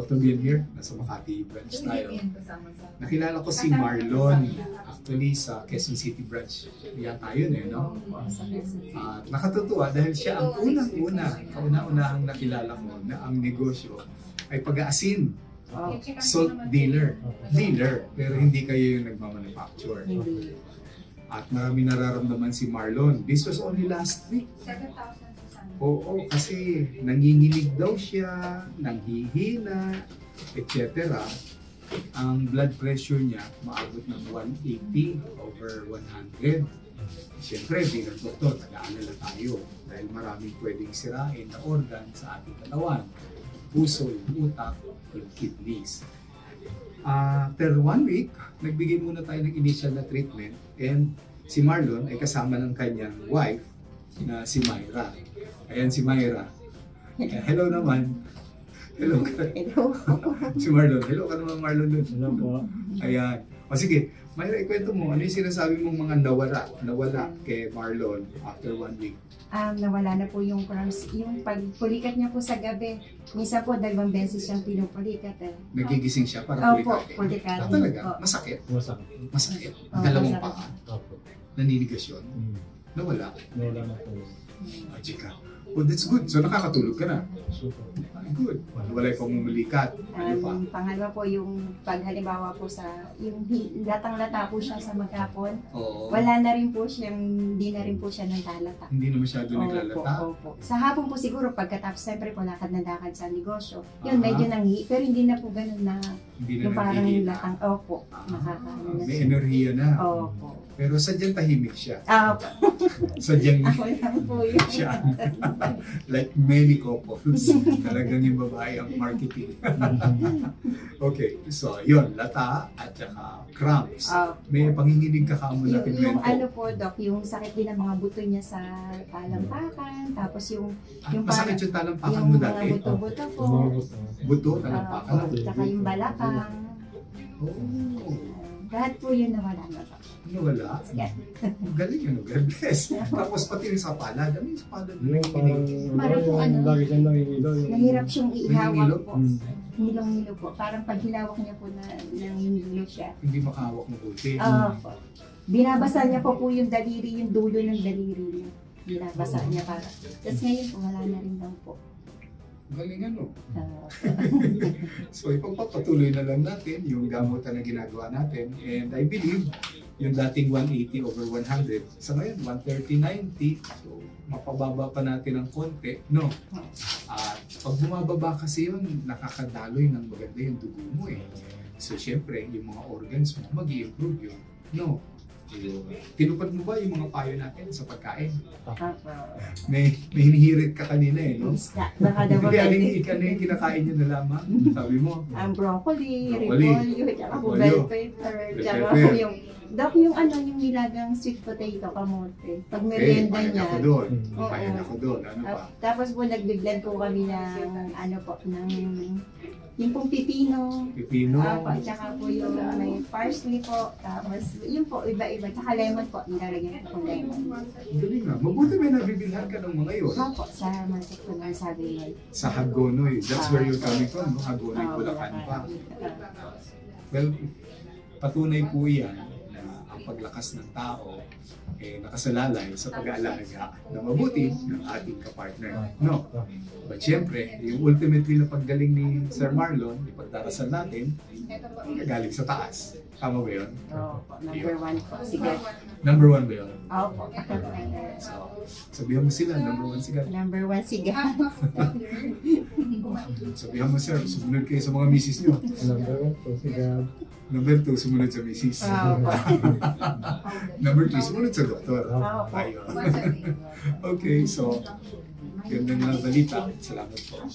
Dr. Bienhir, nasa Makati branch tayo. Nakilala ko si Marlon, actually sa Quezon City branch. Yata yun no? At nakatutuwa dahil siya ang kauna-unahang nakilala ko na ang negosyo ay pag-aasin. Salt dealer. Pero hindi kayo yung nagmamanufacture. At marami nararamdaman si Marlon. This was only last week. 7,000. Oo, kasi nanginginig daw siya, nanghihina, etc. Ang blood pressure niya maabot ng 180 over 100. Siyempre, bilang doktor, nag-aalala tayo dahil maraming pwedeng sirain na organ sa ating katawan. Puso, yung utak, yung kidneys. After 1 week, nagbigay muna tayo ng initial na treatment and si Marlon ay kasama ng kanyang wife na si Myra. Ayan si Myra. Hello naman. Hello ka. Hello. Si Marlon. Hello ka naman Marlon dun. Hello po. Ayan. O sige, Myra, ikwento mo. Ano yung sinasabi mong mga nawala kay Marlon after 1 week? Nawala na po yung cramps. Yung pagpulikat niya po sa gabi. Minsan po 2 beses siyang pinupulikat. Nagigising siya para Opo, pulikatin. pulikatin. Talaga? Opo. Masakit? Masakit. Opo, Dalawang masakit. paa. Opo. Naninigas yun? Nawala. Nawala na po. Chika. Well, that's good. So nakakatulog ka na. Super. Good. Wala yung pamumulikat. Ano pa? Pangalawa po yung paghalimbawa po sa yung latang-lata po siya sa maghapon. Oo. Wala na rin po siyang, hindi na rin po siya naglalata. Hindi na masyado naglalata. Opo. Sa hapon po siguro pagkatapos siyempre po lakad na lakad sa negosyo. Yun, medyo nanghi. Pero hindi na po ganun na Hindi na yung parang nangihina. latang. Opo. Nakakaano na May siya. enerhiya na. Opo. Pero sadyang tahimik siya. Opo. Sadyang Ako lang po yun. siya. Like many couples. Talagang yung babae ang marketing. Okay. So, yun. Lata at saka cramps. May panginginig ka kamo na Yung pigmento. ano po, Doc, yung sakit din ng mga buto niya sa talampakan. Tapos yung Masakit yung talampakan yung mo mga dati. buto-buto po. Buto, talampakan. Tsaka yung balakang. Oo. Lahat po yun nawala na po. Nawala? Yeah. Galing yun. God bless. Tapos pati rin sa palad. Ano yung sa palad? Yung parang, Parang kung ano, lagi siyang nangingilo. Nahirap siyang Nahihilo? ihawak po. Nilong-nilo po. Parang pag hilawak niya po na nangingilo siya. Hindi makahawak ng buti. Po. Binabasa niya po yung daliri, yung dulo ng daliri niya. Binabasa niya para. Tapos ngayon po, wala na rin daw po. Galing ano. So ipagpapatuloy na lang natin yung gamutan na ginagawa natin. And I believe yung dating 180 over 100, sa ngayon 130-90. So mapababa pa natin ng konti, no? At pag bumababa kasi yun, nakakadaloy ng maganda yung dugo mo eh. So syempre, yung mga organs mo, mag-i-improve yun. No? Tinupad mo ba yung mga payo natin sa pagkain? May hinihirit ka kanina eh, no? Baka daw Hindi, ano yung kinakain nyo na lamang? Sabi mo? ang broccoli, Broccoli, repolyo, tsaka po bell pepper, tsaka po yung Doc, yung ano, yung nilagang sweet potato, kamote. Pag merienda niya. Ako doon. Oo. Payan ako doon. Ano pa? Tapos po, nagbiblend po kami ng, ano po, ng, yung pong pipino. Pipino. At saka po yung may parsley po. Tapos, yun po, iba-iba. Tsaka lemon po, nilalagyan po lemon. Galing nga. Mabuti may nabibilhan ka ng mga yun. Po, sa market po ng Sabi. Sa Hagonoy. That's where you're coming from, no? Hagonoy, Bulacan pa. Well, patunay po yan na ang paglakas ng tao eh nakasalalay sa pag-aalaga na mabuti ng ating kapartner. No? But syempre, yung ultimately na paggaling ni Sir Marlon, ipagdarasal natin, galing sa taas. Tama ba yun? Number 1 po. Sige. Number 1 ba yun? Opo. So, sabihan mo sila, number 1 sigat. Number 1 siga. Sabihan mo sir, sumunod kayo sa mga misis nyo. Number 1 po, sigat. Number 2, sumunod sa misis. Opo. Number 3, sumunod sa doktor. Opo. Ayun. Okay, so, ganda na balita. Salamat po.